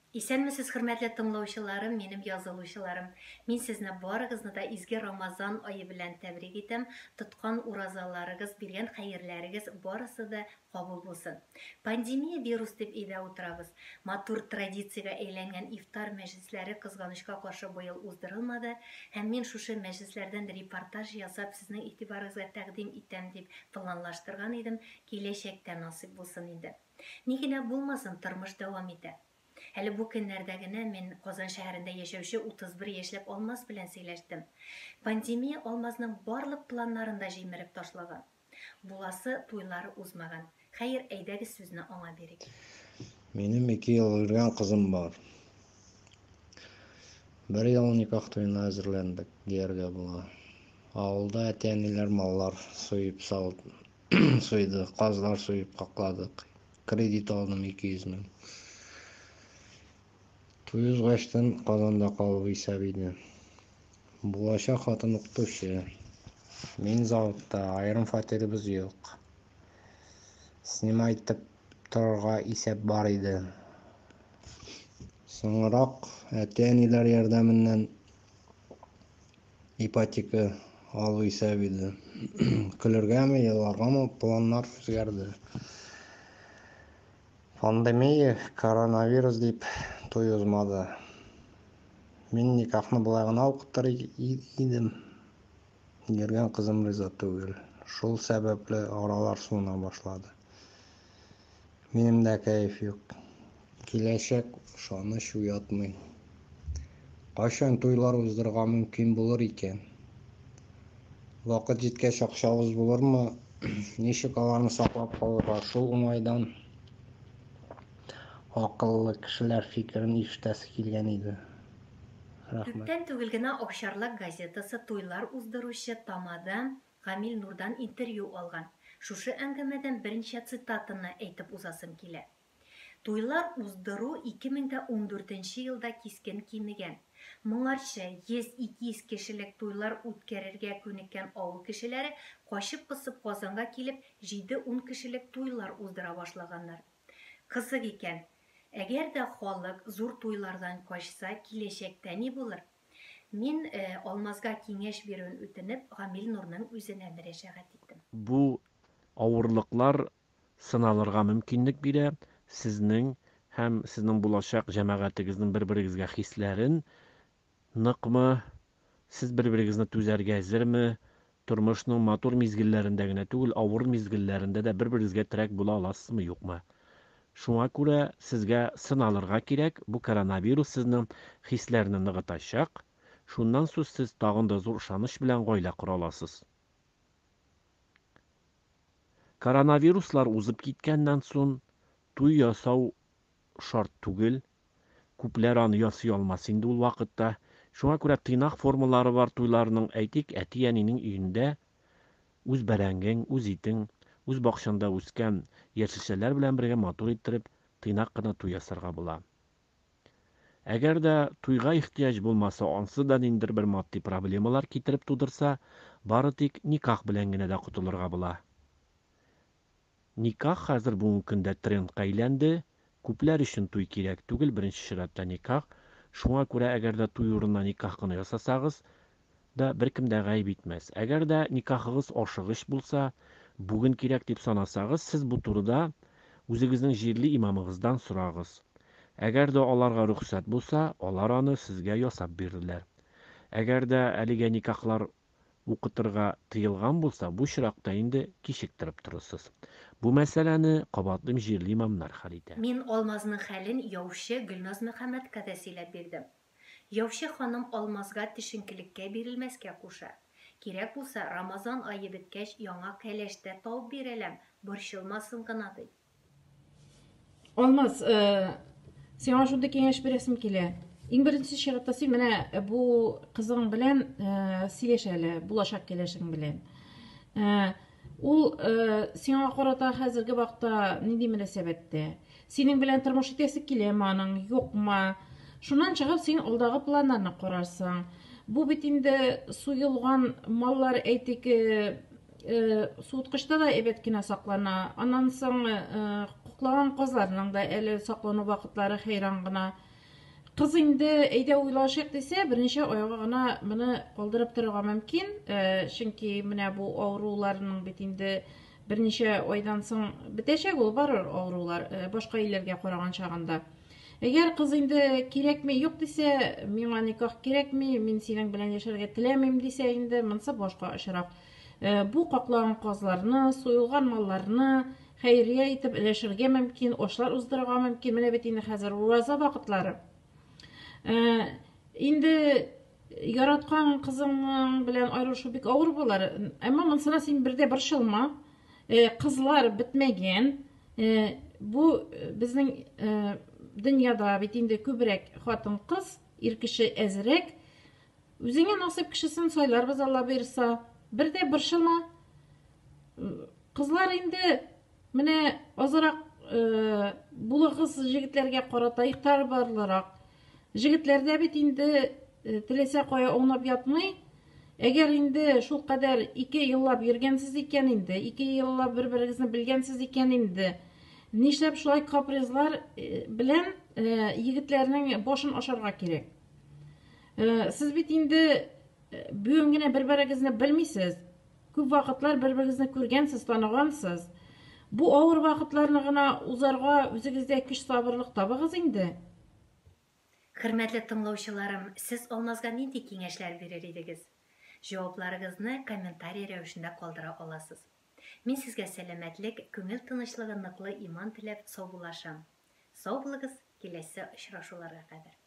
Исәнмесез, хөрмәтле тыңлаучыларым, минем язылучыларым. Мин сезне барыгызны да изге Рамазан айы белән тәбрик итәм. Тоткан уразаларыгыз, биргән хәерләрегез барысы да кабул булсын. Пандемия вирус дип өйдә утырабыз. Матур традициягә әйләнгән ифтар мәҗлесләре кызганычка каршы быел уздырылмады. Һәм мин шушы мәҗлесләрдән репортаж ясап сезнең игътибарыгызга тәкъдим итәм дип планлаштырган идем. Киләчәктә насыйп булсын инде. Ни генә булмасын, тормыш дәвам итә. Әле бу көннәрдә генә мин Казан шәһәрендә яшәүче 31 яшьлек Алмаз белән сөйләштем. Пандемия Алмазның барлык планнарын да җимереп ташлаган. Буласы туйлары узмаган. Хәер, әйдәгез сүзне аңа бирик. Минем 2 ел йөргән кызым бар. 1 ел никах туена әзерләндек, дияргә була. Авылда әтәниләр маллар суеп суйды, казлар суеп какладык. Кредит алдым 200 мең. Туйыз качтан Казанда калып исәп иде. Булачак хатын укытучы. Мин заводта, айрым фатирыбыз юк. Снимать итеп торырга исәп бар иде. Соңрак әтәниләр ярдәменнән ипотека алу исәп иде. Көлергәме, еларгамы планнар үзгәрде. Пандемия, коронавирус дип туй узмады. Мин никахны болай гына укытыр идем. Йөргән кызым риза түгел. Шул сәбәпле аралар суына башлады. Минем дә кәеф юк. Киләчәк ышаныч уятмый. Кайчан туйлар уздырырга мөмкин булыр икән? Вакыт җиткәч акчабыз булырмы? Ничек аларны саклап калырга? Шул уңайдан акыллы кешеләр фикерен ишетәсе килгән иде. Рәхмәт. Күптән түгел генә Акчарлак газетасы туйлар уздыручы Тамада Камил Нурдан интервью алган. Шушы әңгәмәдән берничә цитатаны әйтеп узасым килә. Туйлар уздыру 2014 елда кискен кимегән. Моңарча 100-200 кешелек туйлар үткәрергә күнеккән авыл кешеләре качып-посып Казанга килеп 7-10 кешелек туйлар уздыра башлаганнар. Кызык икән. Әгәр дә халык зур туйлардан качса, киләчәктә ни булыр? Мин Алмазга киңәш бирүен үтенеп, Камил Нурның үзенә мөрәҗәгать иттем. Бу авырлыклар сыналырга мөмкинлек бирә. Сезнең һәм сезнең булачак җәмәгатегезнең бер-берегезгә хисләрен ныкмы, сез бер-берегезне түзәргә әзерме? Тормышның матур мизгелләрендә генә түгел, авыр мизгелләрендә дә бер-берегезгә терәк була аласызмы, юкмы? Шуңа күрә сезгә сыналырга кирәк. Бу коронавирус сезнең хисләрне ныгытачак. Шуннан соң сез тагын да зур ышаныч белән гаилә кура аласыз. Коронавируслар узып киткәннән соң туй ясау шарт түгел. Күпләр аны ясый алмас инде ул вакытта. Шуңа күрә тыйнак формалары бар туйларның, әйтик, әти-әнинең өендә үз бәрәңгең, үз итең, үз бакчанда үскән яшелчәләр белән бергә матур иттереп тыйнак кына туй ясарга була. Әгәр дә туйга ихтияҗ булмаса, ансы да ниндидер бер матди проблемалар китереп тудырса, бары тик никах белән генә дә котылырга була. Никах хәзер бүгенге көндә трендка әйләнде. Күпләр өчен туй кирәк түгел, беренче чиратта никах. Шуңа күрә әгәр дә туй урынына никах кына ясасагыз да беркем дә гаеп итмәс. Әгәр дә никахыгыз ашыгыч булса, бүген кирәк дип санасагыз, сез бу турыда үзегезнең җирле имамыгыздан сорагыз. Әгәр дә аларга рөхсәт булса, алар аны сезгә ясап бирерләр. Әгәр дә әлегә никахлар укытырга тыелган булса, бу чиракта инде кичектереп торырсыз. Бу мәсьәләне кабатлы җирле имамнар хәл итә. Мин Алмазның хәлен яучы Гөлназ Мөхәммәдкә дә сөйләп бирдем. Яучы ханым Алмазга төшенкелеккә бирелмәскә куша. Кирәк булса, Рамазан айы беткәч, яңа кәләштә табып бирәләм, борчылмасын гына ди. Алмаз, сиңа шунда киңәш бирәсем килә. Иң беренче чиратта син менә бу кызың белән сөйләш әле, булачак кәләшең белән. Ул сиңа карата хәзерге вакытта нинди мөнәсәбәттә? Синең белән тормыш итәсе киләме аның, юкмы? Шуннан чыгып син алдагы планнарны карарсың. Бу бит инде суелган маллар, әйтик, суыткычта да әйбәт кенә саклана. Аннан соң куклаган казларның да әле саклану вакытлары хәйран гына. Кыз инде әйдә уйлашыйк дисә, берничә айга гына моны калдырып торырга мөмкин. Чөнки менә бу авыруларның бит инде берничә айдан соң бетәчәк ул барыр авырулар, башка илләргә караган чагында. Әгәр кыз инде кирәкми, юк дисә, миңа никах кирәкми, мин синең белән яшәргә теләмим дисә инде, монсы башка очрак. Бу каклаган казларны, суйылган малларны хәйрия итеп өләшергә мөмкин, ашлар уздырырга мөмкин. Менә бит инде хәзер ураза вакытлары. Инде яраткан кызың белән аерылышу бик авыр булар. Әмма монсына син бердә борчылма. Кызлар бетмәгән. Бу безнең дөньяда бит инде күбрәк хатын-кыз, ир кеше әзрәк. Үзеңә насыйп кешесен сайларбыз, Алла бирса. Бердә борчылма. Кызлар инде менә азрак булыгыз җегетләргә карата ихтар барлырак. Җегетләрдә бит инде теләсә кая аунап ятмый. Әгәр инде шул кадәр 2 еллап йөргәнсез икән инде, 2 еллап бер-берегезне белгәнсез икән инде, нишләп шулай капризлар белән егетләрнең башын ашарга кирәк? Сез бит инде бүген генә бер-берегезне белмисез. Күп вакытлар бер-берегезне күргәнсез, танығансыз. Бу авыр вакытларны гына узарга үзегездә көч, сабырлык табыгыз инде. Хөрмәтле тыңлаучыларым, сез Алмазга нинди киңәшләр бирер идегез? Җавапларыгызны комментарий рәвешендә калдыра аласыз. Мин сезгә сәламәтлек, күңел тынычлыгы, ныклы иман теләп сау булашам. Сау булыгыз, киләсе очрашуларга кадәр.